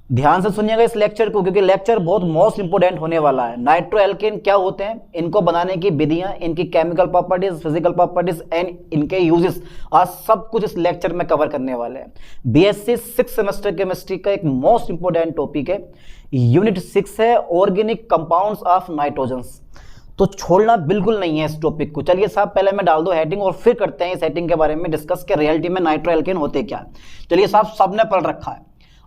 ध्यान से सुनिएगा इस लेक्चर को, क्योंकि लेक्चर बहुत मोस्ट इंपोर्टेंट होने वाला है। नाइट्रो एल्केन क्या होते हैं, इनको बनाने की विधियां, इनकी chemical properties, physical properties and इनके यूजेस, आज सब कुछ इस लेक्चर में कवर करने वाले हैं। बीएससी 6 सेमेस्टर केमिस्ट्री का एक मोस्ट इंपोर्टेंट टॉपिक है, यूनिट 6 है ऑर्गेनिक कंपाउंड्स ऑफ नाइट्रोजन्स। तो छोड़ना बिल्कुल नहीं है इस टॉपिक को। चलिए साहब, पहले मैं डाल दो हेडिंग और फिर करते हैं इस हेडिंग के बारे में डिस्कस के रियलिटी में नाइट्रो एल्केन होते क्या। चलिए साहब, सबने पढ़ रखा है।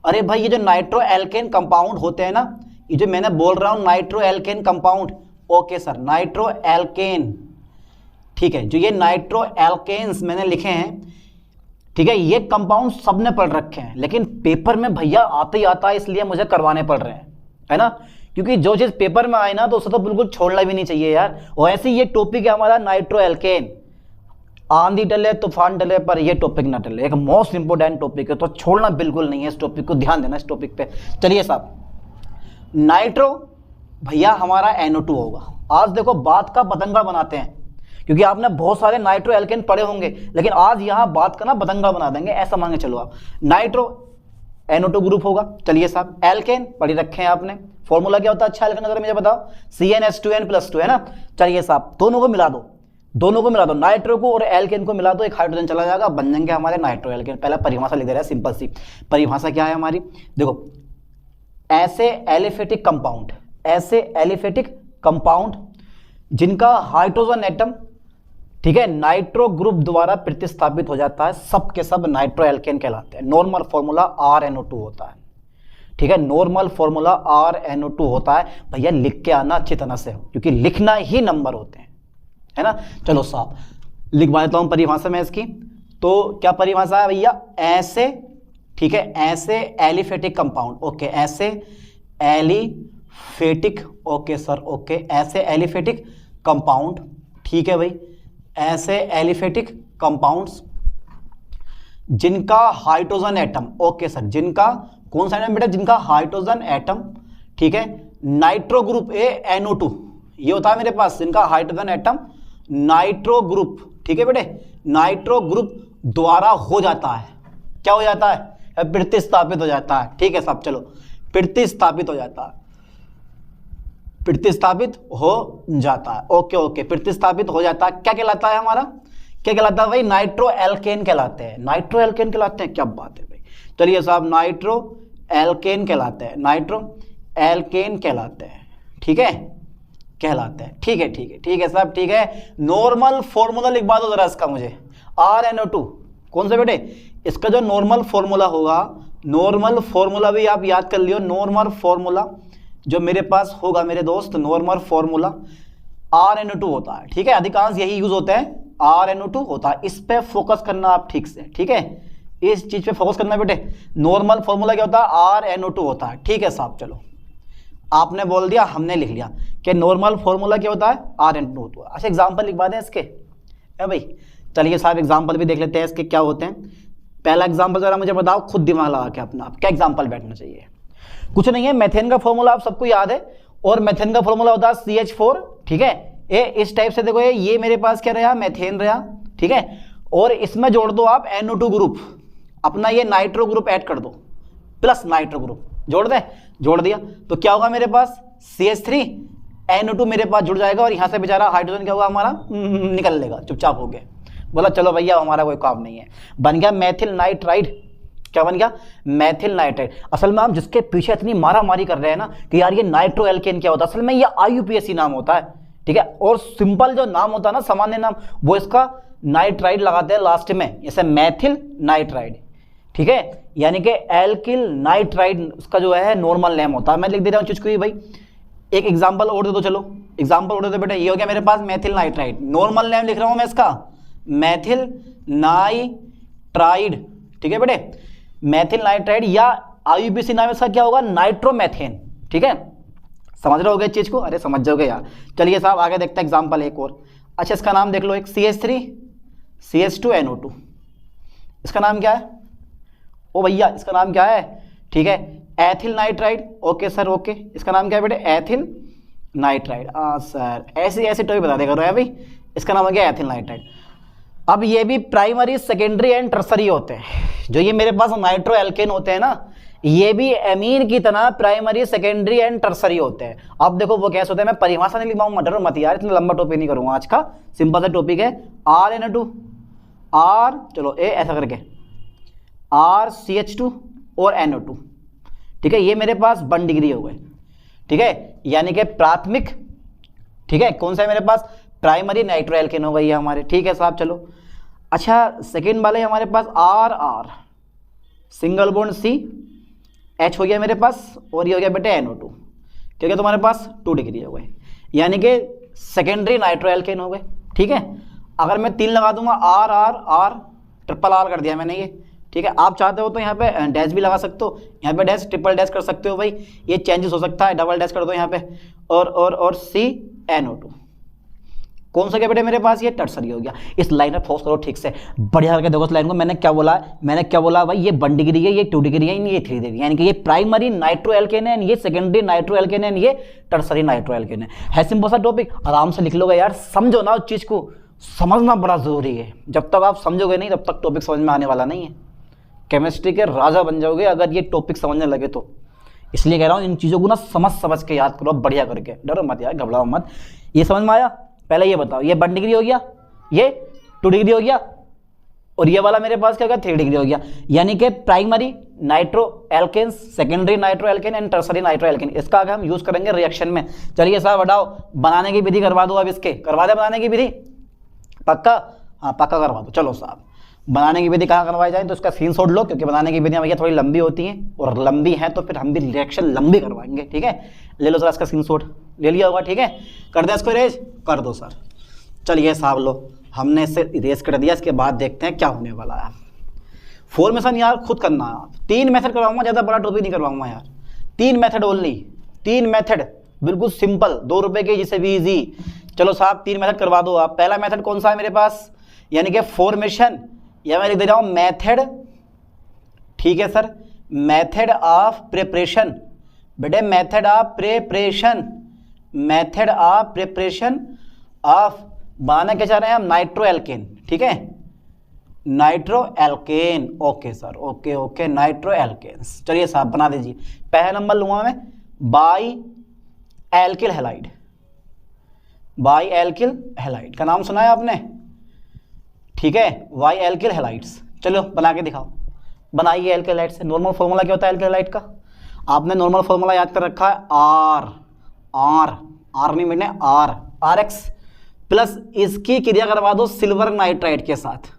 अरे भाई, ये जो नाइट्रो एल्केन कंपाउंड होते हैं ना, ये जो मैंने बोल रहा हूं nitro alkene compound, okay sir, nitro alkane, ठीक है, जो ये नाइट्रो एल्केन्स मैंने लिखे हैं, ठीक है, ये कंपाउंड सबने पढ़ रखे हैं, लेकिन पेपर में भैया आते ही आता है, इसलिए मुझे करवाने पड़ रहे हैं, है ना, क्योंकि जो चीज पेपर में आए ना तो उसे तो बिल्कुल छोड़ना भी नहीं चाहिए यार। और ऐसे ये टॉपिक है हमारा नाइट्रो एल्केन, आंधी डले तूफान डले पर ये टॉपिक ना डले, एक मोस्ट इंपोर्टेंट टॉपिक है, तो छोड़ना बिल्कुल नहीं है इस टॉपिक को, ध्यान देना इस टॉपिक पे। चलिए साहब, नाइट्रो भैया हमारा NO2 होगा। आज देखो बात का बतंगड़ बनाते हैं, क्योंकि आपने बहुत सारे नाइट्रो एल्केन पढ़े होंगे, लेकिन आज यहां बात का ना बतंगड़ बना देंगे, ऐसा मांगे चलो आप। नाइट्रो NO2 ग्रुप होगा। चलिए साहब, एल्केन पढ़ी रखे हैं आपने, फॉर्मूला क्या होता है अच्छा एल्केन अगर मुझे बताओ, CnH2n+2, है ना। चलिए साहब, दोनों को मिला दो, दोनों को मिला दो, नाइट्रो को और एल्केन को मिला दो, एक हाइड्रोजन चला जाएगा, बन जाएंगे हमारे नाइट्रो एल्केन। पहला परिभाषा लिख दे रहा है, सिंपल सी परिभाषा क्या है हमारी, देखो, ऐसे एलिफेटिक कंपाउंड, ऐसे एलिफेटिक कंपाउंड जिनका हाइड्रोजन एटम, ठीक है, नाइट्रो ग्रुप द्वारा प्रतिस्थापित हो जाता है, सब के सब नाइट्रो एल्केन कहलाते हैं। नॉर्मल फॉर्मूला RNO2 होता है, ठीक है, नॉर्मल फॉर्मूला RNO2 होता है। भैया लिख के आना अच्छी तरह से, क्योंकि लिखना ही नंबर होते हैं, है ना। चलो साहब, लिखवा देता हूं परिभाषा में इसकी। तो क्या परिभाषा है भैया, ऐसे, ठीक है, ऐसे एलिफेटिक कंपाउंड, ओके, ऐसे एलिफेटिक, ओके सर, ओके, ऐसे एलिफेटिक कंपाउंड, ठीक है भाई, ऐसे एलिफेटिक कंपाउंड्स जिनका हाइड्रोजन एटम, ओके सर, जिनका कौन सा एटम बेटा, जिनका हाइड्रोजन एटम, ठीक है, नाइट्रो ग्रुप NO2, ये होता है मेरे पास, जिनका हाइड्रोजन एटम नाइट्रो ग्रुप, ठीक है बेटे, नाइट्रो ग्रुप द्वारा हो जाता है, क्या हो जाता है, प्रतिस्थापित हो जाता है, ठीक है साहब। चलो, प्रतिस्थापित हो जाता है, प्रतिस्थापित हो जाता है, ओके ओके, प्रतिस्थापित हो जाता है, क्या कहलाता है हमारा, क्या कहलाता है भाई, नाइट्रो एल्केन कहलाते हैं, नाइट्रो एल्केन कहलाते हैं, क्या बात है भाई। चलिए साहब, नाइट्रो एल्केन कहलाते हैं, नाइट्रो एल्केन कहलाते हैं, ठीक है, कहलाते हैं, ठीक है, ठीक है, ठीक है साहब, ठीक है। नॉर्मल फॉर्मूला लिखवा दो जरा इसका मुझे, RNO2, कौन सा बेटे, इसका जो नॉर्मल फॉर्मूला होगा, नॉर्मल फॉर्मूला भी आप याद कर लियो, नॉर्मल फॉर्मूला जो मेरे पास होगा मेरे दोस्त, नॉर्मल फॉर्मूला RNO2 होता है, ठीक है, अधिकांश यही यूज होते हैं, RNO2 होता है, इस पे फोकस करना आप ठीक से, ठीक है, इस चीज पे फोकस करना बेटे। नॉर्मल फॉर्मूला क्या होता है, RNO2 होता है, ठीक है साहब। चलो, आपने बोल दिया, हमने लिख लिया कि नॉर्मल फॉर्मूला क्या होता है, RNO2 होता है। अच्छा, एग्जाम्पल लिखवा दें इसके, है भाई। चलिए साहब, एग्जाम्पल भी देख लेते हैं इसके क्या होते हैं। पहला एग्जाम्पल जरा मुझे बताओ, खुद दिमाग लगा के अपना, क्या एग्जाम्पल बैठना चाहिए। कुछ नहीं है, मेथेन का फॉर्मूला आप सबको याद है, और मेथेन का फॉर्मूला होता है CH4, ठीक है, ये इस टाइप से देखो, ये मेरे पास क्या रहा, मेथेन रहा, ठीक है, और इसमें जोड़ दो आप NO2 ग्रुप, अपना ये नाइट्रो ग्रुप ऐड कर दो, प्लस नाइट्रो ग्रुप जोड़ दे, जोड़ दिया, तो क्या होगा मेरे पास, CH3 NO2 मेरे पास जुड़ जाएगा, और यहां से बेचारा हाइड्रोजन क्या होगा हमारा, निकल लेगा, चुपचाप हो गया, बोला चलो भैया हमारा कोई काम नहीं है, बन गया मेथिल नाइट्राइड। क्या बन गया, मेथिल नाइट्राइड। असल में हम जिसके पीछे इतनी मारा मारी कर रहे हैं ना कि यार ये नाइट्रो एल्केन क्या होता है, असल में ये IUPAC नाम होता है, ठीक है, और सिंपल जो नाम होता है ना, सामान्य नाम, वो इसका नाइट्राइड लगाते हैं लास्ट में, जैसे मेथिल नाइट्राइड, ठीक है, यानी कि एल्किल नाइट्राइड उसका जो है नॉर्मल नेम होता है। मैं लिख दे रहा हूँ चीज को, भाई एक एग्जांपल और दे दो, चलो एग्जांपल और दे दो बेटा। ये हो गया मेरे पास मेथिल नाइट्राइड, नॉर्मल नेम लिख रहा हूं मैं इसका, मेथिल नाइट्राइड, ठीक है बेटे, मेथिल नाइट्राइड, या IUPAC नाम इसका क्या होगा, नाइट्रोमेथेन, ठीक है, समझ रहे होगे चीज को, अरे समझ जाओगे यार। चलिए साहब, आगे देखते हैं एग्जांपल एक और। अच्छा, इसका नाम देख लो, एक CH3 CH2NO2, इसका नाम क्या है, ओ भैया इसका नाम क्या है, ठीक है, ethyl nitride, okay sir, okay, इसका नाम क्या है बेटे, एथिल नाइट्राइड। हाँ सर, ऐसे ऐसे टॉपिक बता देगा भाई, इसका नाम हो गया एथिल नाइट्राइड। अब ये भी प्राइमरी, सेकेंडरी एंड टर्सरी होते हैं, जो ये मेरे पास नाइट्रो एल्केन होते हैं ना, ये भी एमीन की तरह प्राइमरी, सेकेंडरी एंड टर्सरी होते हैं। अब देखो वो कैसे होते हैं, मैं परिभाषा नहीं लिख पाऊंगा, डरो मत यार, इतना लंबा टॉपिक नहीं करूंगा आज का, सिंपल सा टॉपिक है। RN2 R, चलो ए ऐसा करके RCH2 और NO2, ठीक है, ये मेरे पास 1 डिग्री हो गए, ठीक है, यानी कि प्राथमिक, ठीक है, कौन सा है मेरे पास, प्राइमरी नाइट्रो एल्केन हो गई है हमारे, ठीक है साहब। चलो अच्छा, सेकेंड वाले हमारे पास RR, सिंगल बॉन्ड CH हो गया मेरे पास, और ये हो गया बेटे NO2, क्योंकि तुम्हारे पास 2 डिग्री हो गए, यानी कि सेकेंडरी नाइट्रो एल्केन हो गए, ठीक है। अगर मैं 3 लगा दूंगा RR, ट्रिपल R कर दिया मैंने ये, ठीक है। आप चाहते हो तो यहाँ पे डैश भी लगा सकते हो, यहाँ पे डैश, ट्रिपल डैश कर सकते हो भाई, ये चेंजेस हो सकता है, डबल डैश कर दो यहाँ पे, और CNO2, कौन सा क्या बेटे मेरे पास, ये टर्सरी हो गया। इस लाइन में फोकस करो ठीक से, बढ़िया करके देखो इस लाइन को। मैंने क्या बोला भाई, ये 1 डिग्री है, ये 2 डिग्री है, ये 3 डिग्री, यानी कि ये प्राइमरी नाइट्रो एल्केन है, ये सेकेंडरी नाइट्रो एल्केन है, ये टर्सरी नाइट्रो एल्केन है सिंपल सा टॉपिक, आराम से लिख लोगे यार। समझो ना उस चीज़ को, समझना बड़ा जरूरी है, जब तक आप समझोगे नहीं तब तक टॉपिक समझ में आने वाला नहीं है। केमिस्ट्री के राजा बन जाओगे अगर ये टॉपिक समझने लगे तो, इसलिए कह रहा हूँ इन चीज़ों को ना समझ के याद करो बढ़िया करके, डरो मत यार, घबराओ मत। ये समझ में आया? पहले ये बताओ, ये 1 डिग्री हो गया, ये 2 डिग्री हो गया, और ये वाला मेरे पास क्या हो गया, 3 डिग्री हो गया, यानी कि primary nitro alkene, secondary nitro alkene and tertiary nitro alkene, इसका आगे हम यूज करेंगे रिएक्शन में। चलिए साहब हटाओ, बनाने की विधि करवा दो अब, इसके करवा दे बनाने की विधि, पक्का? हाँ पक्का करवा दो। चलो साहब बनाने की विधि कहाँ करवाई जाए, तो इसका स्क्रीनशॉट लो, क्योंकि बनाने की विधियाँ भैया थोड़ी लंबी होती हैं, और लंबी है तो फिर हम भी रिएक्शन लंबी करवाएंगे, ठीक है। ले लो सर इसका स्क्रीनशॉट, ले लिया होगा, ठीक है। कर दे इसको इरेज, कर दो सर। चलिए साहब लो, हमने इसे इरेज कर दिया, इसके बाद देखते हैं क्या होने वाला है। फॉर्मेशन यार खुद करना है आप, 3 मेथड करवाऊंगा, ज़्यादा बड़ा टॉपिक नहीं करवाऊंगा यार, 3 मेथड ओनली, 3 मेथड बिल्कुल सिंपल, 2 रुपये के जिसे भी ईजी। चलो साहब 3 मेथड करवा दो आप। पहला मेथड कौन सा है मेरे पास, यानी कि फॉर्मेशन, या मैं लिख दे रहा हूँ मेथड, ठीक है सर, मेथड ऑफ प्रिपरेशन, बेटे method of preparation, method of preparation of, बनाना क्या चाह रहे हैं हम, नाइट्रो एल्केन, ठीक है, nitro alkane, okay sir, okay nitro alkanes. चलिए साहब बना दीजिए। पहला नंबर लूंगा मैं by alkyl halide, by alkyl halide का नाम सुना है आपने, ठीक है, वाई एल्किल हैलाइड्स। चलो बना के दिखाओ, बनाइए एल्किल हैलाइड से। नॉर्मल फॉर्मूला क्या होता है एल्किल हैलाइड का, आपने नॉर्मल फॉर्मूला याद कर रखा है, आर नहीं मैंने आर एक्स प्लस इसकी क्रिया करवा दो सिल्वर नाइट्राइड के साथ,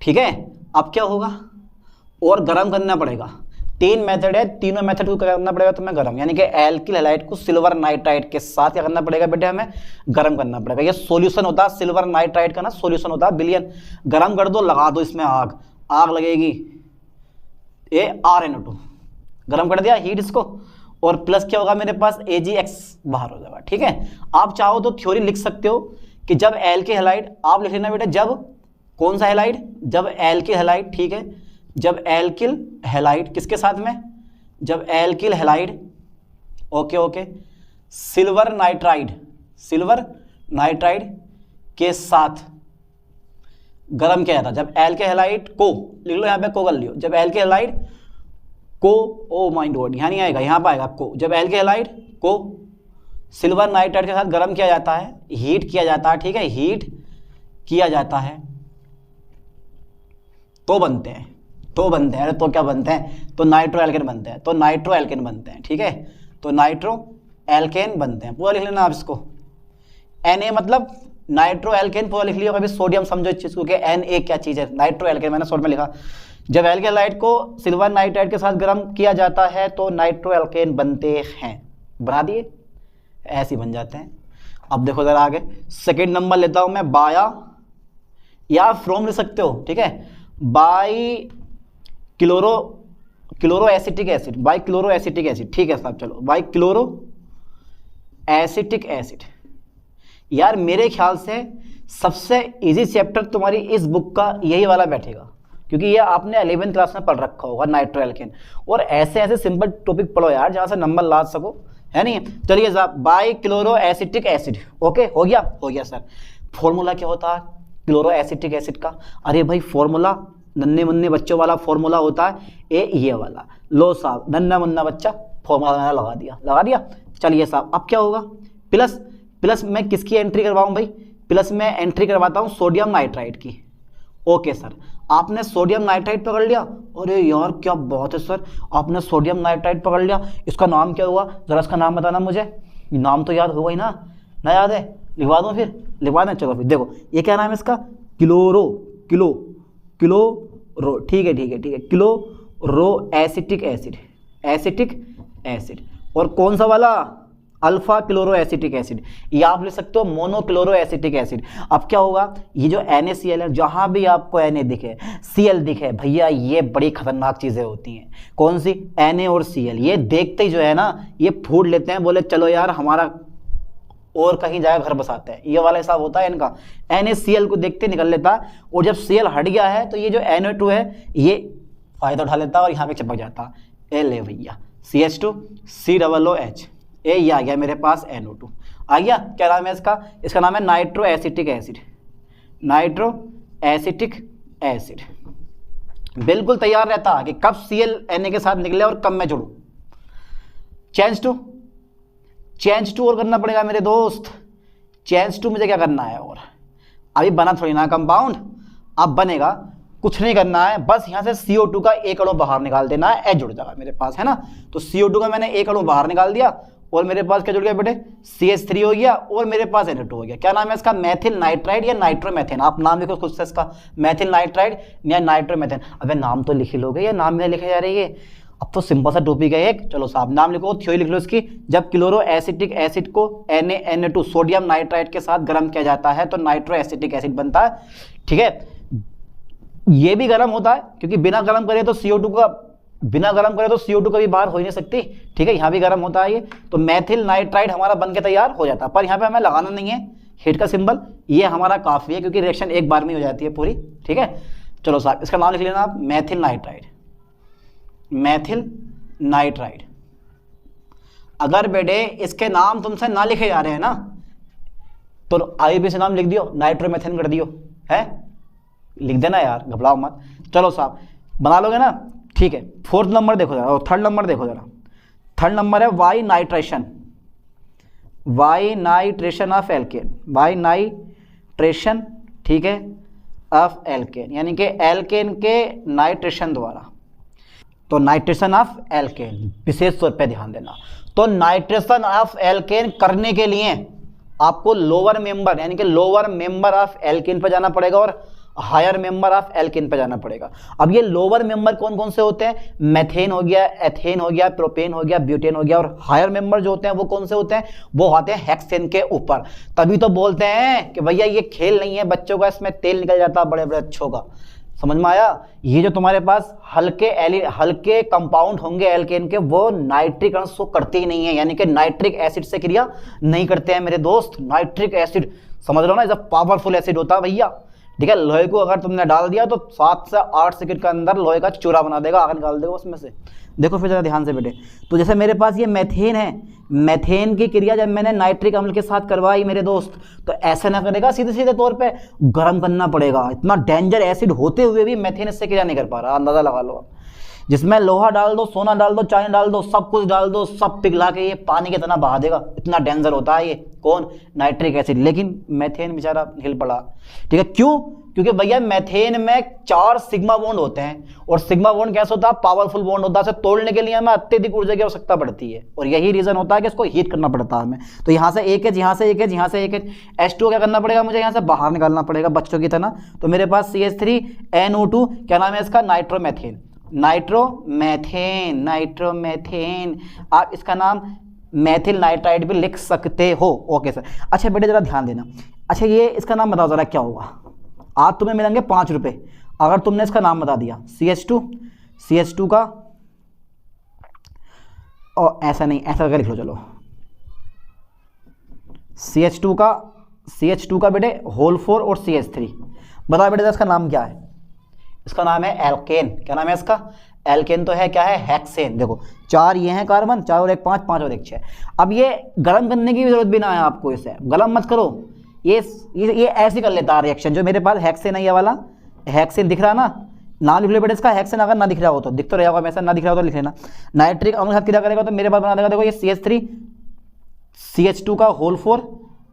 ठीक है। अब क्या होगा, और गर्म करना पड़ेगा, 3 मेथड है, तीनों मेथड को करना पड़ेगा तुम्हें गर्म, यानी कि एल्किल हैलाइड को सिल्वर नाइट्राइड के साथ क्या करना पड़ेगा बेटे, हमें गर्म करना पड़ेगा। ये सॉल्यूशन होता है सिल्वर नाइट्राइड का ना, सॉल्यूशन होता है विलयन। गर्म कर दो, लगा दो इसमें आग लगेगी, ये RNO2 गर्म कर दिया, हीट इसको, और प्लस क्या होगा मेरे पास, AgX बाहर हो जाएगा, ठीक है। आप चाहो तो थ्योरी लिख सकते हो कि जब एल्किल हैलाइड, आप लिख लेना बेटा, जब कौन सा हैलाइड, जब एल्किल हैलाइड, ठीक है, जब एल्किल हैलाइड किसके साथ में, जब alkyl halide, okay silver nitride के साथ गर्म किया जाता, जब एल्किल हैलाइड को, लिख लो यहाँ पे को कर लियो, जब एल्किल हैलाइड को, ओ माय गॉड यहाँ नहीं आएगा, यहाँ पे आएगा को, जब एल्किल हैलाइड को सिल्वर नाइट्राइड के साथ गर्म किया जाता है, हीट किया जाता है, ठीक है, हीट किया जाता है, तो बनते हैं, अरे तो क्या बनते हैं, तो नाइट्रो एल्केन बनते हैं, तो नाइट्रो एल्केन बनते हैं, ठीक है, तो नाइट्रो एल्केन बनते हैं। पूरा लिख लेना आप इसको, Na मतलब नाइट्रो एल्केन, पूरा लिख लिया। अभी सोडियम समझो इस चीज को कि Na क्या चीज है, नाइट्रो एल्केन मैंने शॉर्ट में लिखा। जब एल्किल हैलाइड को सिल्वर नाइट्राइड के साथ गर्म किया जाता है तो नाइट्रो एल्केन बनते हैं, बना दिए, ऐसे ही बन जाते हैं। अब देखो जरा आगे, सेकेंड नंबर लेता हूं मैं, बाया या फ्रोम ले सकते हो, ठीक है, by chloro acetic acid, by chloro acetic acid, ठीक है साहब। चलो बाई क्लोरो एसिटिक एसिड, यार मेरे ख्याल से सबसे इजी चैप्टर तुम्हारी इस बुक का यही वाला बैठेगा, क्योंकि ये आपने 11th क्लास में पढ़ रखा होगा नाइट्रो एल्केन, और ऐसे ऐसे सिंपल टॉपिक पढ़ो यार जहां से नंबर ला सको, है नहीं। चलिए साहब by chloro acetic acid, okay हो गया सर। फॉर्मूला क्या होता है क्लोरो एसिटिक एसिड का, अरे भाई फॉर्मूला नन्हे मुन्ने बच्चों वाला फॉर्मूला होता है ये वाला। लो साहब, नन्हा मुन्ना बच्चा, फॉर्मूला मैंने लगा दिया। चलिए साहब, अब क्या होगा, प्लस मैं किसकी एंट्री करवाऊँ भाई, प्लस मैं एंट्री करवाता हूँ सोडियम नाइट्राइड की। ओके सर, आपने सोडियम नाइट्राइड पकड़ लिया। अरे यार क्या बात है सर, आपने सोडियम नाइट्राइड पकड़ लिया। इसका नाम क्या हुआ, जरा इसका नाम बताना मुझे। नाम तो याद होगा ही ना याद है, लिखवा दूँ फिर, लिखवा दें। चलो फिर देखो, ये क्या नाम है इसका, क्लोरो ठीक है, क्लोरो एसिटिक एसिड। और कौन सा वाला, अल्फा क्लोरो एसिटिक एसिड, या आप ले सकते हो मोनो क्लोरो एसिटिक एसिड। अब क्या होगा, ये जो NaCl है, जहां भी आपको Na दिखे, Cl दिखे, भैया ये बड़ी खतरनाक चीजें होती हैं। कौन सी, Na और Cl, ये देखते ही जो है ना, ये फूट लेते हैं, बोले चलो यार हमारा और कहीं जाएगा घर बसाते हैं, ये वाला हिसाब होता है इनका। NaCl को देखते निकल लेता है, और जब Cl हट गया है तो ये जो Na2 है ये फायदा उठा लेता है और यहाँ पे चिपक जाता है। ले भैया CH2 COOH, ये आ गया मेरे पास NO2 आ गया। क्या नाम है इसका, इसका नाम है नाइट्रो एसिटिक एसिड। बिल्कुल तैयार रहता कि कब Cl Na के साथ निकले और कब मैं जुड़ूं। चेंज टू और करना पड़ेगा मेरे दोस्त। चेंज टू मुझे क्या करना है, और अभी बना थोड़ी ना कंपाउंड, अब बनेगा, कुछ नहीं करना है, बस यहाँ से CO2 का एक अणु बाहर निकाल देना है, H जुड़ जाएगा मेरे पास, है ना। तो CO2 का मैंने एक अणु बाहर निकाल दिया, और मेरे पास क्या जुड़ गया बेटे, CH3 हो गया, और मेरे पास NO2 हो गया। क्या नाम है इसका, मैथिल नाइट्राइड या नाइट्रोमेथेन। आप नाम लिखो खुद से इसका, मैथिल नाइट्राइड या नाइट्रोमेथेन। अबे नाम तो लिख ही लोगे, या नाम में लिखे जा रही है। अब तो सिंपल सा टॉपिक है एक, चलो साहब नाम लिखो, थ्योरी लिख लो इसकी। जब क्लोरो एसिटिक एसिड को Na2 सोडियम नाइट्राइड के साथ गर्म किया जाता है तो नाइट्रो एसिटिक एसिड बनता है। ठीक है, ये भी गर्म होता है, क्योंकि बिना गर्म करे तो CO2 कभी बाहर हो ही नहीं सकती। ठीक है, यहाँ भी गर्म होता है ये, तो मैथिल नाइट्राइड हमारा बन के तैयार हो जाता है। पर यहाँ पे हमें लगाना नहीं है हिट का सिंबल, ये हमारा काफी है, क्योंकि रिएक्शन एक बार में हो जाती है पूरी। ठीक है, चलो साहब इसका नाम लिख लेना आप, मैथिल नाइट्राइड। अगर बेटे इसके नाम तुमसे ना लिखे जा रहे हैं ना, तो IUPAC से नाम लिख दियो, नाइट्रोमेथेन कर दियो, है लिख देना यार, घबराओ मत। चलो साहब बना लोगे ना, ठीक है। फोर्थ नंबर देखो जरा, और थर्ड नंबर देखो जरा। थर्ड नंबर है वाई नाइट्रेशन ऑफ एल्केन, ठीक है, ऑफ एल्केन, यानी कि एल्केन के नाइट्रेशन द्वारा। तो नाइट्रेशन ऑफ एल्केन विशेष तौर पे ध्यान देना। तो नाइट्रेशन ऑफ एल्केन करने के लिए आपको लोअर मेंबर, यानी कि लोअर मेंबर ऑफ एल्केन पे जाना पड़ेगा और हायर मेंबर ऑफ एल्केन पे जाना पड़ेगा। अब ये लोअर मेंबर कौन कौन से होते हैं, मेथेन हो गया, एथेन हो गया, प्रोपेन हो गया, ब्यूटेन हो गया। और हायर मेंबर जो होते हैं वो कौन से होते हैं, वो आते हैं हेक्सेन के ऊपर। तभी तो बोलते हैं कि भैया ये खेल नहीं है बच्चों का, इसमें तेल निकल जाता है बड़े बड़े अच्छों का। समझ में आया। ये जो तुम्हारे पास हल्के कंपाउंड होंगे एल्केन के, वो नाइट्रिक अंश को करते ही नहीं है, यानी कि नाइट्रिक एसिड से क्रिया नहीं करते हैं मेरे दोस्त। नाइट्रिक एसिड समझ लो ना, जब पावरफुल एसिड होता है भैया। ठीक है, लोहे को अगर तुमने डाल दिया तो 7 से 8 सेकंड के अंदर लोहे का चूरा बना देगा, आग निकाल देगा उसमें से। देखो फिर जरा ध्यान से बेटे, तो जैसे मेरे पास ये मेथेन है, मेथेन की क्रिया जब मैंने नाइट्रिक अम्ल के साथ करवाई मेरे दोस्त, तो ऐसा ना करेगा, सीधे सीधे तौर पे गर्म करना पड़ेगा। इतना डेंजर एसिड होते हुए भी मेथेन इससे क्रिया नहीं कर पा रहा, अंदाजा लगा लो। जिसमें लोहा डाल दो, सोना डाल दो, चांदी डाल दो, सब कुछ डाल दो, सब पिघला के ये पानी की तरह बहा देगा। इतना डेंजर होता है ये कौन, नाइट्रिक एसिड। लेकिन मेथेन बेचारा हिल पड़ा। ठीक है, क्यों, क्योंकि भैया मेथेन में 4 सिग्मा बॉन्ड होते हैं, और सिग्मा बॉन्ड कैसा होता है, पावरफुल बॉन्ड होता है। इसे तोड़ने के लिए हमें अत्यधिक ऊर्जा की आवश्यकता पड़ती है, और यही रीजन होता है कि इसको हीट करना पड़ता है हमें। तो यहाँ से एक एच, यहाँ से एक एच, यहाँ से एक एच, H2 क्या करना पड़ेगा मुझे, यहाँ से बाहर निकालना पड़ेगा बच्चों की तरह। तो मेरे पास CH3 NO2, क्या नाम है इसका, नाइट्रोमेथेन। आप इसका नाम मैथिल नाइट्राइड भी लिख सकते हो। Okay sir. अच्छा बेटे जरा ध्यान देना। अच्छा ये इसका नाम बताओ जरा क्या होगा। आज तुम्हें मिलेंगे 5 रुपए अगर तुमने इसका नाम बता दिया। CH2 का, और ऐसा नहीं, ऐसा करके लिख लो चलो, CH2 का बेटे होल 4 और CH3। बताओ बेटे इसका नाम क्या है। इसका नाम है एल्केन। क्या नाम है इसका, एल्केन तो है, क्या है, हेक्सेन। देखो 4 ये हैं कार्बन, 4 और 1 5, 5 और 1 6। अब ये गर्म करने की भी जरूरत भी ना है आपको, इसे गर्म मत करो, ये ऐसे कर लेता है रिएक्शन। जो मेरे पास हेक्सेन है, ये वाला हेक्सेन दिख रहा ना, नाम लिख लो बेटा इसका, हेक्सेन अगर ना दिख रहा हो तो, दिख तो रहा होगा वैसे, ना दिख रहा हो तो लिख लेना। नाइट्रिक अम्ल के साथ क्या करेगा तो मेरे पास बना देगा, देखो ये CH3 CH2 का होल 4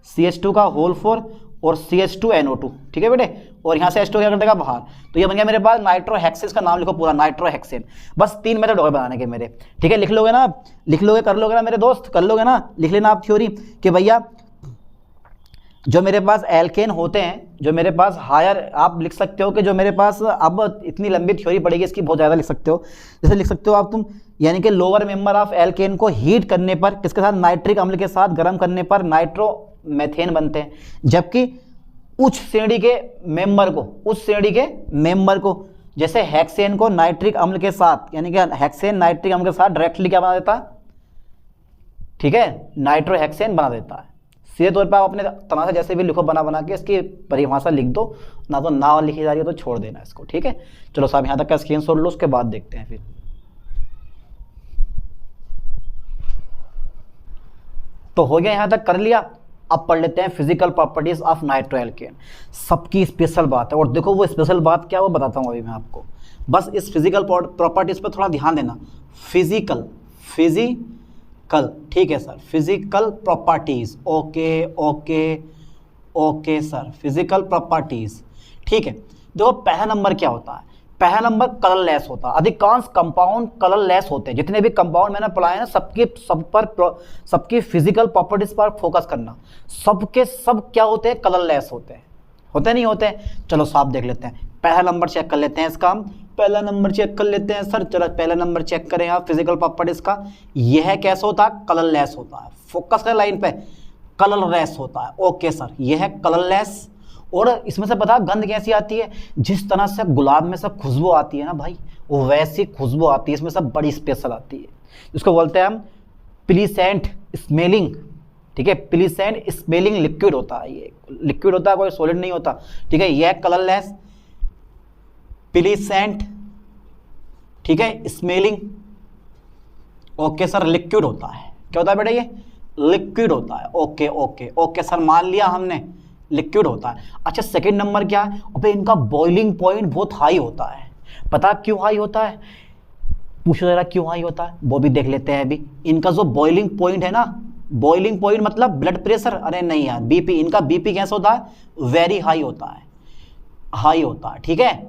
CH2 का होल 4 और CH2NO2, ठीक है बेटे, और यहाँ से H2 क्या कर देगा बाहर, तो ये बन गया मेरे पास नाइट्रोहेक्सेन का नाम लिखो पूरा, नाइट्रोहेक्सेन। बस 3 मेथड हो गए बनाने के मेरे, ठीक है, लिख लोगे ना, लिख लोगे, कर लोगे ना मेरे दोस्त, कर लोगे ना, लिख लेना आप थ्योरी कि भैया जो मेरे पास एल्केन होते हैं, जो मेरे पास हायर, आप लिख सकते हो कि जो मेरे पास, अब इतनी लंबी थ्योरी पड़ेगी इसकी, बहुत ज़्यादा लिख सकते हो, जैसे लिख सकते हो आप तुम, यानी कि लोअर मेंबर ऑफ एल्केन को हीट करने पर, किसके साथ, नाइट्रिक अम्ल के साथ गर्म करने पर नाइट्रोमेथेन बनते हैं, जबकि उच्च श्रेणी के मेंबर को, उच्च श्रेणी के मेंबर को, जैसे हेक्सेन को नाइट्रिक अम्ल के साथ, यानी कि हेक्सेन नाइट्रिक अम्ल के साथ डायरेक्टली क्या बना देता है, ठीक है, नाइट्रोहेक्सेन बना देता है। सीधे तौर पर आप अपने तरह से जैसे भी लिखो, बना बना के इसकी परिभाषा लिख दो, ना तो ना लिखी जा रही है तो छोड़ देना इसको, ठीक है। चलो साहब यहाँ तक का स्क्रीनशॉट लो, उसके बाद देखते हैं फिर। तो हो गया, यहाँ तक कर लिया। अब पढ़ लेते हैं फिजिकल प्रॉपर्टीज ऑफ नाइट्रोएल्केन। सबकी स्पेशल बात है, और देखो वो स्पेशल बात क्या है वो बताता हूँ अभी मैं आपको। बस इस फिजिकल प्रॉपर्टीज पर थोड़ा ध्यान देना। फिजिकल, ठीक है sir, physical properties, okay okay okay sir, physical properties, ठीक है। देखो पहला नंबर क्या होता है, पहला नंबर कलरलेस होता है। अधिकांश कंपाउंड कलरलेस होते हैं, जितने भी कंपाउंड मैंने पढ़ाए ना, सबकी फिजिकल प्रॉपर्टीज पर फोकस करना। सबके सब क्या होते हैं, कलरलेस होते हैं, होते नहीं होते। चलो साहब देख लेते हैं, पहला नंबर चेक कर लेते हैं इसका हम, पहला नंबर चेक कर लेते हैं सर। चलो पहला नंबर चेक करें आप फिजिकल प्रॉपर्टीज का। यह कैसा होता है, कलरलेस होता है। फोकस करें लाइन पे, कलरलेस होता है, ओके सर, यह है कलरलेस। और इसमें से पता गंध कैसी आती है, जिस तरह से गुलाब में सब खुशबू आती है ना भाई, वो वैसी खुशबू आती है, इसमें सब बड़ी स्पेशल आती है। इसको बोलते हैं हम प्लीसेंट स्मेलिंग, ठीक है, प्लीसेंट स्मेलिंग लिक्विड होता है। ये लिक्विड होता है, कोई सॉलिड नहीं होता, ठीक है। यह कलरलेस प्लीसेंट, ठीक है, स्मेलिंग, ओके सर, लिक्विड होता है। क्या होता है बेटा, ये लिक्विड होता है, ओके ओके ओके सर, मान लिया हमने, लिक्विड होता है। अच्छा सेकंड नंबर क्या है, अबे इनका बॉइलिंग पॉइंट बहुत हाई होता है। पता क्यों हाई होता है, पूछो जरा क्यों हाई होता है, वो भी देख लेते हैं अभी। इनका जो बॉइलिंग पॉइंट है ना, बॉइलिंग पॉइंट मतलब ब्लड प्रेशर, अरे नहीं यार, बीपी, इनका बीपी कैसा होता है, वेरी हाई होता है, हाई होता है, ठीक है।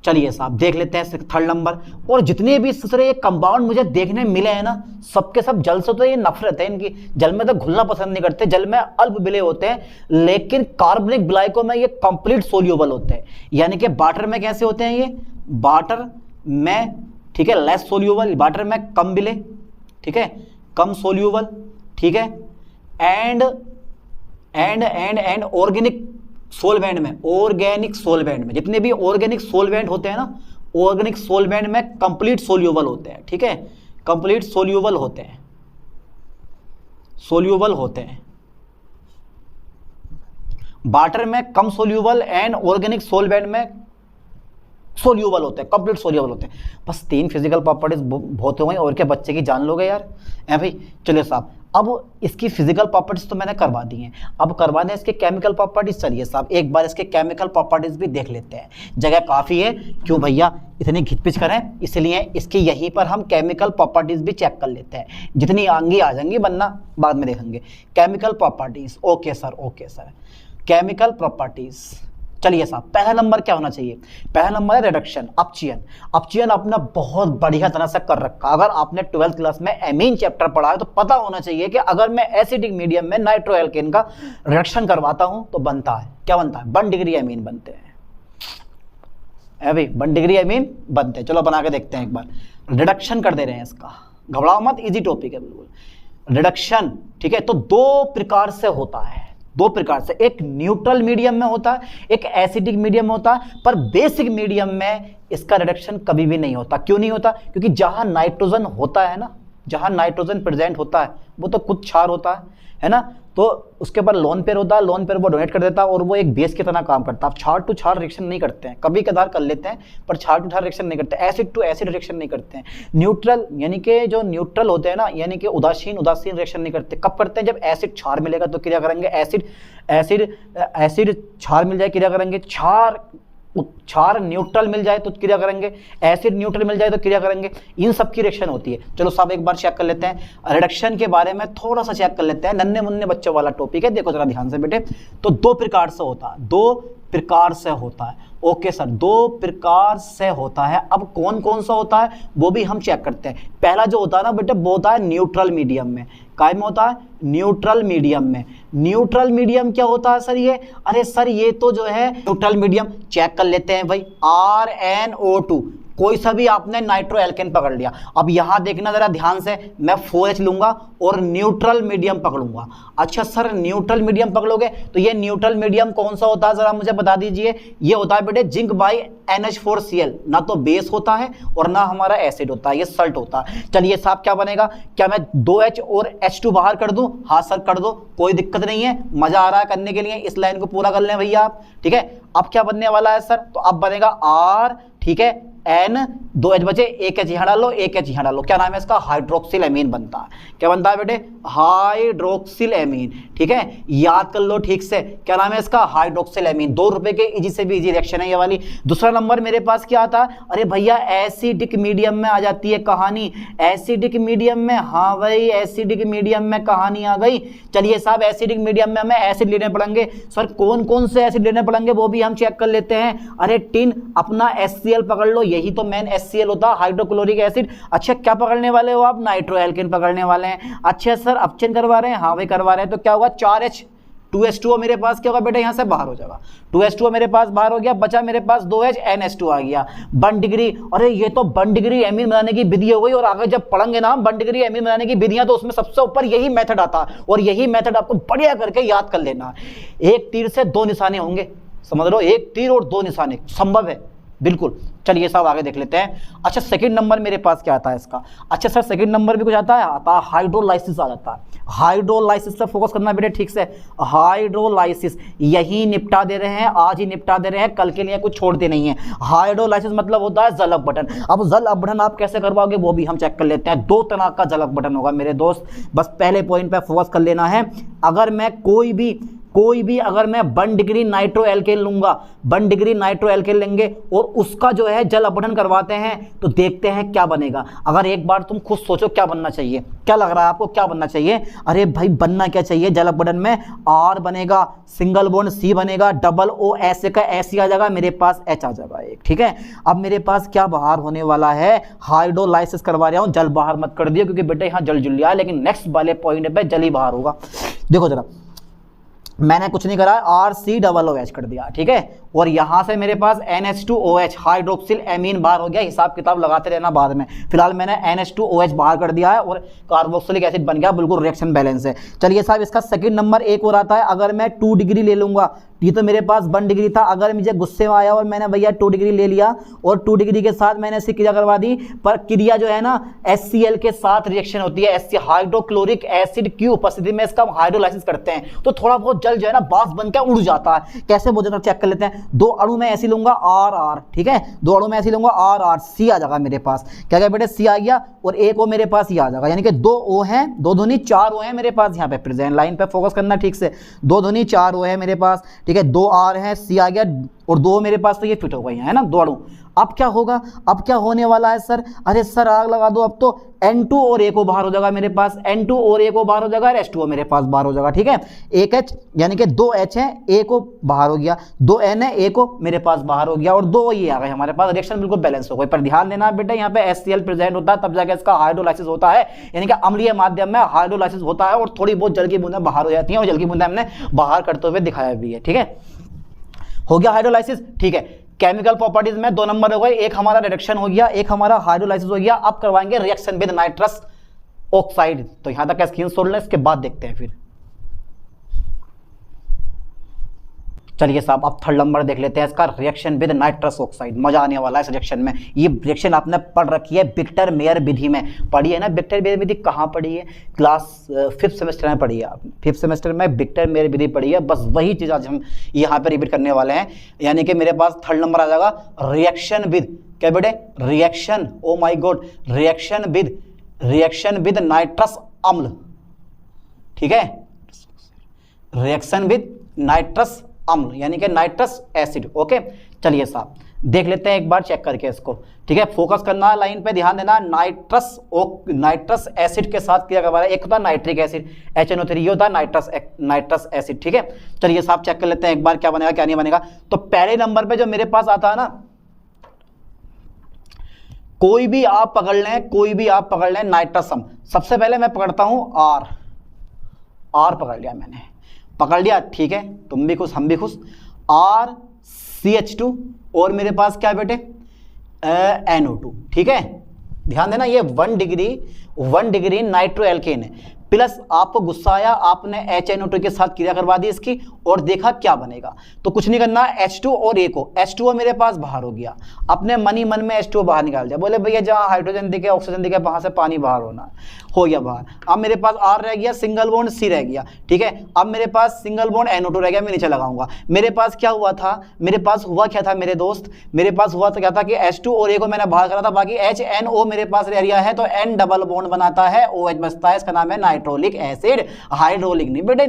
चलिए साहब देख लेते हैं थर्ड नंबर। और जितने भी इस तरह ये कंपाउंड मुझे देखने मिले हैं ना, सबके सब जल से तो ये नफरत है इनकी, जल में तो घुलना पसंद नहीं करते, जल में अल्प विलेय होते हैं, लेकिन कार्बनिक विलायकों में ये कंप्लीट सोल्यूबल होते हैं। यानी कि वाटर में कैसे होते हैं ये, वाटर में, ठीक है, लेस सोल्यूबल, वाटर में कम विलेय, ठीक है, कम सोल्यूबल, ठीक है। एंड ऑर्गेनिक सोलवेंट में, ऑर्गेनिक सोलवेंट में, जितने भी ऑर्गेनिक सोलवेंट होते हैं ना, ऑर्गेनिक सोलवेंट में कंप्लीट सोल्यूबल होते हैं, ठीक है, कंप्लीट सोल्यूबल होते हैं, सोल्यूबल होते हैं। वाटर में कम सोल्यूबल एंड ऑर्गेनिक सोलवेंट में सोल्यूबल होते हैं, कंप्लीट सोल्यूबल होते हैं। बस 3 फिजिकल प्रॉपर्टीज बहुत हो गई, और क्या बच्चे की जान लोगे यार, है भाई। चलिए साहब, अब इसकी फिजिकल प्रॉपर्टीज तो मैंने करवा दी हैं, अब करवा दें इसके केमिकल प्रॉपर्टीज। चलिए साहब एक बार इसके केमिकल प्रॉपर्टीज भी देख लेते हैं, जगह काफ़ी है, क्यों भैया इतनी घिचपिच करें, इसलिए इसके यहीं पर हम केमिकल प्रॉपर्टीज भी चेक कर लेते हैं। जितनी आएंगी आ जाएंगी, वरना बाद में देखेंगे। Chemical properties, okay sir, okay sir, chemical properties. चलिए साहब पहला नंबर क्या होना चाहिए, पहला नंबर है रिडक्शन, अपचयन। अपचयन आपने बहुत बढ़िया तरह से कर रखा। अगर आपने 12th क्लास में एमीन चैप्टर पढ़ा है तो पता होना चाहिए कि अगर मैं एसिडिक मीडियम में नाइट्रोएल्केन का रिडक्शन करवाता हूं तो बनता है, क्या बनता है, 1 डिग्री एमीन बनते हैं, है भाई, 1 डिग्री एमीन बनते हैं। चलो बना के देखते हैं एक बार, रिडक्शन कर दे रहे हैं इसका, घबराओ मत, इजी टॉपिक है बिल्कुल। रिडक्शन, ठीक है, तो 2 प्रकार से होता है, 2 प्रकार से, एक न्यूट्रल मीडियम में होता है, एक एसिडिक मीडियम में होता है। पर बेसिक मीडियम में इसका रिडक्शन कभी भी नहीं होता। क्यों नहीं होता, क्योंकि जहां नाइट्रोजन होता है ना, जहां नाइट्रोजन प्रेजेंट होता है वो तो कुछ क्षार होता है ना, तो उसके ऊपर लोन पेयर होता है, लोन पेयर वो डोनेट कर देता है और वो एक बेस की तरह काम करता है। क्षार टू क्षार रिएक्शन नहीं करते हैं, कभी कभार कर लेते हैं, पर क्षार टू क्षार रिएक्शन नहीं करते, एसिड टू एसिड रिएक्शन नहीं करते हैं। न्यूट्रल यानी कि जो न्यूट्रल होते हैं ना, यानी कि उदासीन रिएक्शन नहीं करते। कब करते हैं, जब एसिड क्षार मिलेगा तो क्रिया करेंगे, एसिड क्षार मिल जाए क्रिया करेंगे, क्षार क्षार न्यूट्रल मिल जाए तो क्रिया करेंगे, एसिड न्यूट्रल मिल जाए तो क्रिया करेंगे, इन सब की रिएक्शन होती है। चलो साहब एक बार चेक कर लेते हैं रिडक्शन के बारे में, थोड़ा सा चेक कर लेते हैं, नन्हे मुन्ने बच्चों वाला टॉपिक है, देखो जरा ध्यान से बेटे। तो दो प्रकार से होता है, दो प्रकार से होता है। ओके सर, दो प्रकार से होता है। अब कौन कौन सा होता है वो भी हम चेक करते हैं। पहला जो होता है ना बेटे वो होता है न्यूट्रल मीडियम में। काय में होता है? न्यूट्रल मीडियम में। न्यूट्रल मीडियम क्या होता है सर ये? अरे सर ये तो जो है न्यूट्रल मीडियम, चेक कर लेते हैं भाई, RnO2, कोई सा भी आपने नाइट्रो एल्केन पकड़ लिया। अब यहां देखना जरा ध्यान से, मैं 4H लूंगा और न्यूट्रल मीडियम पकड़ूंगा। अच्छा सर न्यूट्रल मीडियम पकड़ोगे तो ये न्यूट्रल मीडियम कौन सा होता है जरा मुझे बता दीजिए। ये होता है बेटे जिंक बाई NH4Cl, ना तो बेस होता है और ना हमारा एसिड होता है, ये सल्ट होता है। चलिए साहब क्या बनेगा, क्या मैं 2H और H2 बाहर कर दूं? हाँ सर कर दो, कोई दिक्कत नहीं है, मजा आ रहा है करने के लिए, इस लाइन को पूरा कर लें भैया आप। ठीक है, अब क्या बनने वाला है सर? तो अब बनेगा R, ठीक है, N, 2H बचे, एक H यहाँ डालो, एक H यहाँ डालो, क्या नाम है इसका? हाइड्रोक्सिल एमीन बनता है। क्या बनता है बेटे? Hydroxyl amine. ठीक है, याद कर लो ठीक से, क्या नाम है इसका? Hydroxyl amine. 2 रुपए के इजी से भी इजी रिएक्शन है ये वाली। दूसरा नंबर मेरे पास क्या आता है? अरे भैया एसिडिक मीडियम में आ जाती है कहानी। एसिडिक मीडियम में, हाँ भाई एसिडिक मीडियम में कहानी आ गई। चलिए साहब एसिडिक मीडियम में हमें एसिड लेने पड़ेंगे। सर कौन कौन से एसिड लेने पड़ेंगे वो भी हम चेक कर लेते हैं। अरे टिन अपना HCl पकड़ लो, यही तो मेन HCl होता है, हाइड्रोक्लोरिक एसिड। अच्छा क्या पकड़ने वाले हो आप? नाइट्रो एल्केन पकड़ने वाले हैं। अच्छा सर अपचयन करवा रहे हैं? हाँ भाई करवा रहे हैं। तो क्या होगा? 4H 2H2O मेरे पास क्या होगा बेटा? यहाँ से बाहर हो जाएगा, 2H2O मेरे पास बाहर हो गया, बचा मेरे पास 2H NH2 आ गया। 1 डिग्री, अरे ये तो 1 डिग्री एमीन बनाने की विधि हो गई। और आगे जब पढ़ेंगे ना 1 डिग्री एमीन बनाने की विधियां तो उसमें सबसे ऊपर यही मेथड आता है, और यही मेथड आपको बढ़िया करके याद कर लेना। एक तीर से 2 निशाने होंगे, समझ लो, एक तीर और 2 निशाने संभव है बिल्कुल। चलिए साहब आगे देख लेते हैं। अच्छा सेकंड नंबर मेरे पास क्या आता है इसका? अच्छा सर सेकंड नंबर भी कुछ आता है, हाइड्रोलाइसिस आ जाता है। हाइड्रोलाइसिस से फोकस करना बेटे ठीक से। हाइड्रोलाइसिस यही निपटा दे रहे हैं, आज ही निपटा दे रहे हैं, कल के लिए कुछ छोड़ते नहीं है। हाइड्रोलाइसिस मतलब होता है जल अपघटन। अब जल अपघटन आप कैसे करवाओगे वो भी हम चेक कर लेते हैं। 2 तरह का जल अपघटन होगा मेरे दोस्त, बस पहले पॉइंट पे फोकस कर लेना है। अगर मैं कोई भी अगर मैं 1 डिग्री नाइट्रो एल्केन लूंगा, 1 डिग्री नाइट्रो एल्केन लेंगे और उसका जो है जल अपघटन करवाते हैं तो देखते हैं क्या बनेगा। अगर एक बार तुम खुद सोचो क्या बनना चाहिए, क्या लग रहा है आपको क्या बनना चाहिए? अरे भाई बनना क्या चाहिए जल अपघटन में? R बनेगा, सिंगल बॉन्ड C बनेगा, डबल O ऐसे का ऐसी आ जाएगा, मेरे पास H आ जाएगा एक। ठीक है, अब मेरे पास क्या बाहर होने वाला है? हाइड्रोलाइसिस करवा रहा हूं, जल बाहर मत कर दियो क्योंकि बेटे यहाँ जल जुल लिया है, लेकिन नेक्स्ट वाले पॉइंट पे जल ही बाहर होगा। देखो जरा मैंने कुछ नहीं करा, RCOOH कर दिया। ठीक है, और यहां से मेरे पास NH2OH हाइड्रोक्सिल एमीन बाहर हो गया। हिसाब किताब लगाते रहना बाद में, फिलहाल मैंने NH2OH बाहर कर दिया है और कार्बोक्सिलिक एसिड बन गया, बिल्कुल रिएक्शन बैलेंस है। चलिए साहब इसका सेकंड नंबर एक और आता है। अगर मैं 2 डिग्री ले लूंगा, ये तो मेरे पास 1 डिग्री था, अगर मुझे गुस्से में आया और मैंने भैया 2 डिग्री ले लिया और 2 डिग्री के साथ मैंने इसकी क्रिया करवा दी, पर क्रिया जो है ना HCl के साथ रिएक्शन होती है, हाइड्रोक्लोरिक एसिड की उपस्थिति में इसका हाइड्रोलाइसिस करते हैं, तो थोड़ा बहुत जल जो है ना बांस बनकर उड़ जाता है। कैसे वो जरा चेक कर लेते हैं। 2 अणु में ऐसी लूंगा RR, ठीक है, 2 अणु में ऐसी लूंगा RR, C आ जाएगा मेरे पास। क्या क्या बेटे? C आ गया और एक O मेरे पास ये आ जाएगा, यानी कि 2 O हैं, 2 दूनी 4 O हैं मेरे पास। यहाँ पे प्रेजेंट लाइन पे फोकस करना ठीक से, 2 दूनी 4 O है मेरे पास। ठीक है, 2 R है, C आ गया और 2 मेरे पास, तो ये फिट हो गई है ना 2 अणु। अब क्या होगा? अब क्या होने वाला है सर? अरे सर आग लगा दो, अब तो N2 और A को बाहर हो जाएगा मेरे पास, N2 और A को बाहर हो जाएगा और H2O मेरे पास बाहर हो जाएगा। ठीक है, एक H यानी कि 2 H है, A को बाहर हो गया, 2 N है, A को मेरे पास बाहर हो गया और 2 ये आ गए हमारे पास। रिएक्शन बिल्कुल बैलेंस हो गई। पर ध्यान देना बेटा यहाँ पे HCl प्रेजेंट होता है तब जाके इसका हाइड्रोलाइसिस होता है, यानी कि अम्लीय माध्यम में हाइड्रोलाइसिस होता है और थोड़ी बहुत जल की बूंदें बाहर हो जाती हैं और जल की बूंदें हमने बाहर करते हुए दिखाया भी है। ठीक है, हो गया हाइड्रोलाइसिस। ठीक है, केमिकल प्रॉपर्टीज में 2 नंबर हो गए, एक हमारा रिडक्शन हो गया, एक हमारा हाइड्रोलाइसिस हो गया। अब करवाएंगे रिएक्शन विद नाइट्रस ऑक्साइड। तो यहां तक स्क्रीनशॉट लें, इसके बाद देखते हैं फिर। चलिए साहब अब 3rd नंबर देख लेते हैं इसका, रिएक्शन विद नाइट्रस ऑक्साइड। मजा आने वाला है इस रिएक्शन में। ये रिएक्शन आपने पढ़ रखी है विक्टर मेयर विधि में, पढ़ी है ना? विक्टर मेयर विधि कहाँ पढ़ी है? क्लास 5th सेमेस्टर में पढ़ी है आपने, 5th सेमेस्टर में विक्टर मेयर विधि पढ़ी है। बस वही चीज़ आज हम यहाँ पे रिपीट करने वाले हैं, यानी कि मेरे पास 3rd नंबर आ जाएगा रिएक्शन विद, क्या बेटे? Reaction, oh my god, reaction with nitrous अम्ल। ठीक है, रिएक्शन विद नाइट्रस अम्ल यानी कि नाइट्रस एसिड। ओके, चलिए साहब देख लेते हैं एक बार चेक करके इसको। ठीक है, फोकस करना है लाइन पे, ध्यान देना। नाइट्रस एसिड के साथ क्या करवा रहा है, एक होता है नाइट्रिक एसिड HNO3, ये होता है नाइट्रस एसिड। ठीक है, चलिए साहब चेक कर लेते हैं एक बार क्या बनेगा क्या नहीं बनेगा। तो पहले नंबर पे जो मेरे पास आता है ना, कोई भी आप पकड़ लें नाइट्रस अम्ल। सबसे पहले मैं पकड़ता हूं आर पकड़ लिया मैंने, पकड़ लिया, ठीक है, तुम भी खुश हम भी खुश। RCH2 और मेरे पास क्या बेटे NO2। ठीक है, ध्यान देना ये 1 डिग्री नाइट्रो एल्केन है, प्लस आपको गुस्सा आया, आपने HNO2 के साथ क्रिया करवा दी इसकी और देखा क्या बनेगा। तो कुछ नहीं करना, H2 और A को, H2O मेरे पास बाहर हो गया, अपने मन में H2O बाहर निकाल दिया, बोले भैया जहाँ हाइड्रोजन दिखे ऑक्सीजन दिखे वहां से पानी बाहर होना हो गया बाहर। अब मेरे पास R रह गया, सिंगल बॉन्ड C रह गया। ठीक है, अब मेरे पास सिंगल बॉन्ड NO2 रह गया, मैं नीचे लगाऊंगा। मेरे पास क्या हुआ था, मेरे पास हुआ क्या था मेरे दोस्त, मेरे पास हुआ तो क्या था कि H2 और A को मैंने बाहर करा था, बाकी HNO मेरे पास रह गया है, तो N डबल बॉन्ड बनाता है, OH बचता है, इसका नाम है नाइट्रोलिक एसिड। हाइड्रोलिक नहीं बेटे,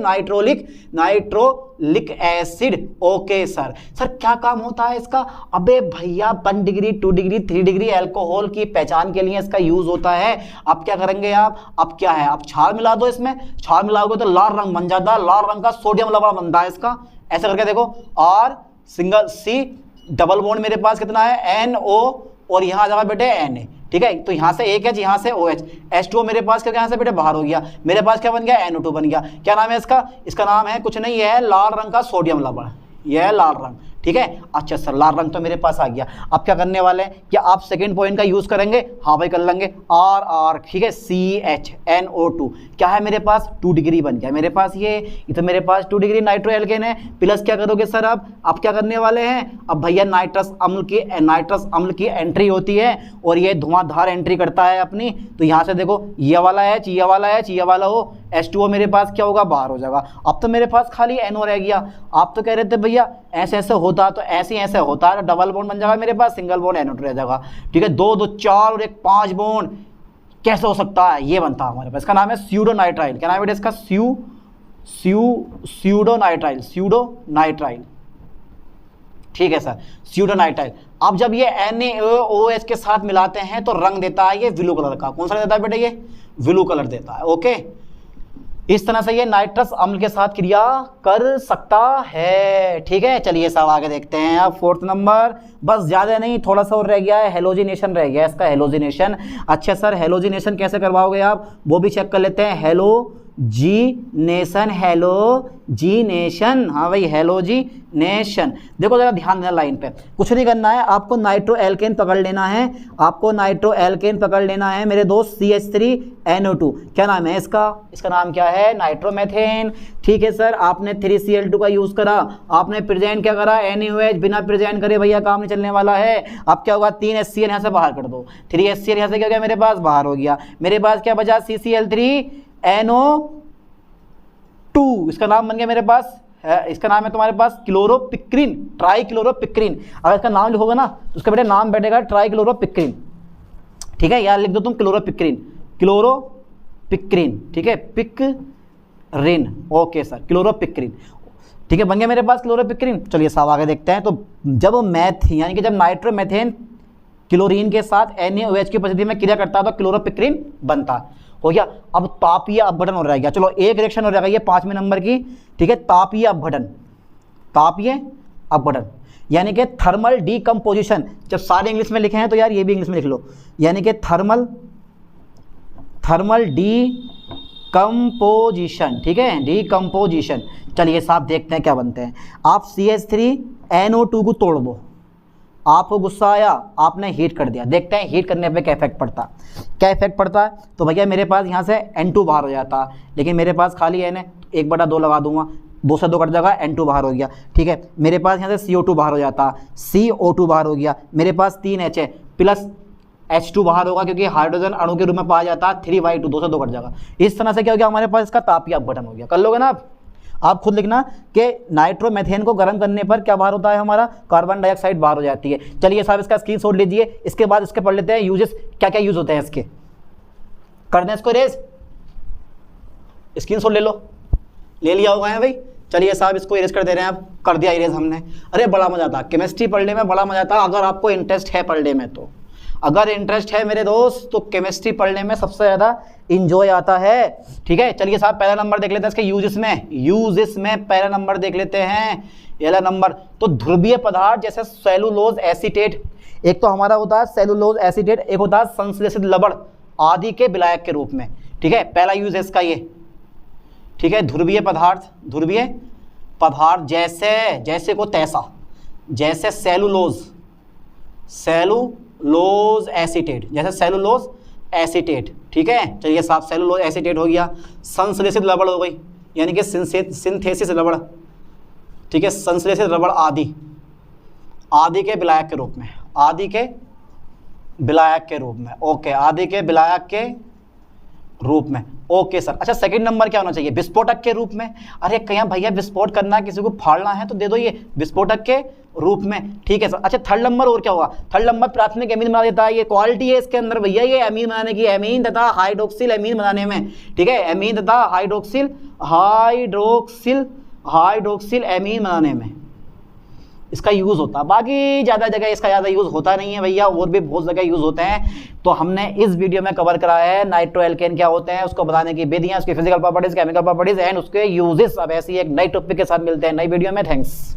नाइट्रोलिक एसिड। ओके सर क्या काम होता है इसका? अबे भैया 1 डिग्री 2 डिग्री 3 डिग्री एल्कोहल की पहचान के लिए इसका यूज होता है। अब क्या करेंगे आप, अब क्या है, आप क्षार मिला दो इसमें, क्षार मिलाओगे तो लाल रंग बन जाता है, लाल रंग का सोडियम लवण बनता है इसका। ऐसा करके देखो, R single C double bond मेरे पास कितना है NO और यहां आ जाएगा बेटे Na। ठीक है, तो यहां से एक H, यहां से OH, H2O मेरे पास क्या, यहां से बेटे बाहर हो गया, मेरे पास क्या बन गया NO2 बन गया। क्या नाम है इसका? इसका नाम है कुछ नहीं, यह है लाल रंग का सोडियम लवण, यह है लाल रंग। ठीक है, अच्छा सर लाल रंग तो मेरे पास आ गया। अब क्या करने वाले हैं, क्या आप सेकंड पॉइंट का यूज करेंगे? हाँ भाई कर लेंगे, R। ठीक है, CHNO2 क्या है मेरे पास 2 डिग्री बन गया मेरे पास, ये तो मेरे पास 2 डिग्री नाइट्रो एल्केन है। प्लस क्या करोगे सर अब क्या करने वाले हैं, अब भैया नाइट्रस अम्ल की एंट्री होती है और ये धुआंधार एंट्री करता है अपनी। तो यहाँ से देखो ये वाला H, ये वाला हो, H2O मेरे पास क्या होगा, बाहर हो जाएगा। अब तो मेरे पास खाली NO रह गया। आप तो कह रहे थे भैया ऐसे होता तो ऐसे होता है, डबल बॉन्ड बन जाएगा मेरे पास, सिंगल बॉन्ड NO2 रह जाएगा। ठीक है, 2 2 4 और 1 5 बॉन्ड कैसे हो सकता है, ये बनता है हमारे पास। इसका नाम है स्यूडोनाइट्राइल। क्या नाम है इसका? स्यूडोनाइट्राइल। ठीक है सर, स्यूडोनाइट्राइल। अब जब ये NaOH के साथ मिलाते हैं तो रंग देता है ये ब्लू कलर का। कौन सा देता है बेटा? ये ब्लू कलर देता है। ओके, इस तरह से ये नाइट्रस अम्ल के साथ क्रिया कर सकता है। ठीक है, चलिए साहब आगे देखते हैं। अब 4th नंबर, बस ज्यादा नहीं, थोड़ा सा और रह गया है, हेलोजिनेशन रह गया है इसका, हेलोजिनेशन। अच्छा सर हेलोजिनेशन कैसे करवाओगे आप, वो भी चेक कर लेते हैं। हेलोजिनेशन, हाँ भाई हेलोजिनेशन। देखो जरा ध्यान देना लाइन पे, कुछ नहीं करना है, आपको नाइट्रो एल्केन पकड़ लेना है, मेरे दोस्त CH3NO2। क्या नाम है इसका नाम क्या है? नाइट्रोमेथेन। ठीक है सर, आपने 3Cl2 का यूज करा, आपने प्रेजेंट क्या करा, NaOH, बिना प्रेजेंट करे भैया काम नहीं चलने वाला है। अब क्या होगा, 3 HCl यहाँ से बाहर कर दो, 3 HCl यहाँ से क्या हो गया मेरे पास, बाहर हो गया। मेरे पास क्या बचा, CCl3NO2, इसका नाम बन गया मेरे पास इसका नाम है तुम्हारे पास क्लोरोपिक्रिन, ट्राइक्लोरोपिक्रिन। अगर इसका नाम लिखोगे ना तो उसका बेटा नाम बैठेगा ट्राइक्लोरोपिक्रिन। ठीक है, यार लिख दो तुम क्लोरोपिक्रिन। ठीक है, पिक्रिन। Okay sir, chloropicrin. ठीक है, बन गया मेरे पास क्लोरोपिक्रिन। चलिए साहब आगे देखते हैं। तो जब यानी कि जब नाइट्रोमेथेन क्लोरीन के साथ NaOH की उपस्थिति में क्रिया करता है तो क्लोरोपिक्रिन बनता हो गया। अब तापीय अपघटन हो रहेगा, चलो एक रिएक्शन हो रहेगा ये 5वें नंबर की। ठीक है, तापीय अपघटन यानी कि थर्मल डीकम्पोजिशन। जब सारे इंग्लिश में लिखे हैं तो यार ये भी इंग्लिश में लिख लो, यानी कि थर्मल डीकम्पोजिशन। ठीक है, डीकम्पोजिशन। चलिए साहब देखते हैं क्या बनते हैं। आप CH3NO2 को तोड़ दो, आपको गुस्सा आया, आपने हीट कर दिया, देखते हैं हीट करने पे क्या इफेक्ट पड़ता है। तो भैया मेरे पास यहाँ से N2 बाहर हो जाता, लेकिन मेरे पास खाली N है, 1/2 लगा दूंगा, 2 से 2 कट जाएगा, N2 बाहर हो गया। ठीक है, मेरे पास यहाँ से CO2 बाहर हो जाता, CO2 बाहर हो गया, मेरे पास 3 H है, प्लस H2 बाहर होगा क्योंकि हाइड्रोजन अणु के रूप में पाया जाता है, 3Y2, 2 से 2 कट जाएगा। इस तरह से क्या हो गया हमारे पास, इसका तापीय अपघटन हो गया। कर लोगे ना आप खुद लिखना कि नाइट्रोमेथेन को गर्म करने पर क्या बाहर होता है, हमारा कार्बन डाइऑक्साइड बाहर हो जाती है। चलिए साहब इसका स्क्रीनशॉट लीजिए, इसके बाद इसके पढ़ लेते हैं यूजेस, क्या क्या यूज होते हैं इसके। कर दें इसको रेज, स्क्रीनशॉट ले लो, ले लिया होगा है भाई। चलिए साहब इसको इरेज कर दे रहे हैं, आप कर दिया इरेज हमने। अरे बड़ा मजा आता, केमिस्ट्री पढ़ने में बड़ा मजा आता अगर आपको इंटरेस्ट है पढ़ने में। तो अगर इंटरेस्ट है मेरे दोस्त तो केमिस्ट्री पढ़ने में सबसे ज़्यादा इंजॉय आता है। ठीक है, चलिए साहब पहला नंबर देख लेते हैं इसके यूजेस में। यूजेस में पहला नंबर देख लेते हैं, पहला नंबर तो ध्रुवीय पदार्थ जैसे सेलुलोज एसीटेट, एक तो हमारा होता है सेलुलोज एसीटेट, एक होता है संश्लेषित लवण आदि के विलायक के रूप में। ठीक है, पहला यूज है इसका ये। ठीक है, ध्रुवीय पदार्थ, ध्रुवीय पदार्थ जैसे, जैसे को तैसा, जैसे सेलुलोज, सेलुलोज एसीटेट, जैसे सेलुलोज एसीटेट। ठीक है, चलिए साहब सेलुलोज एसीटेट हो गया। संश्लेषित लवण हो गई, यानी कि सिंथेसिस लवण। ठीक है, संश्लेषित लवण आदि, आदि के विलायक के रूप में, आदि के विलायक के रूप में। ओके, आदि के विलायक के रूप में। Okay sir. अच्छा सेकंड नंबर क्या होना चाहिए? विस्फोटक के रूप में। अरे कहीं भैया विस्फोट करना है, किसी को फाड़ना है तो दे दो ये विस्फोटक के रूप में। ठीक है सर। अच्छा थर्ड नंबर और क्या होगा? थर्ड नंबर प्राथमिक एमीन बना देता है, ये क्वालिटी है इसके अंदर भैया, ये एमीन बनाने की, एमीन तथा हाइड्रोक्सिल एमीन बनाने में। ठीक है, एमीन तथा हाइड्रोक्सिल हाइड्रोक्सिल एमीन बनाने में इसका यूज़ होता है। बाकी ज़्यादा जगह इसका ज़्यादा यूज़ होता नहीं है भैया, और भी बहुत जगह यूज़ होते हैं। तो हमने इस वीडियो में कवर कराया है नाइट्रो एल्केन क्या होते हैं, उसको बताने की विधियाँ, उसकी physical properties, chemical properties and उसके यूजेस। अब ऐसी एक नई टॉपिक के साथ मिलते हैं नई वीडियो में। थैंक्स।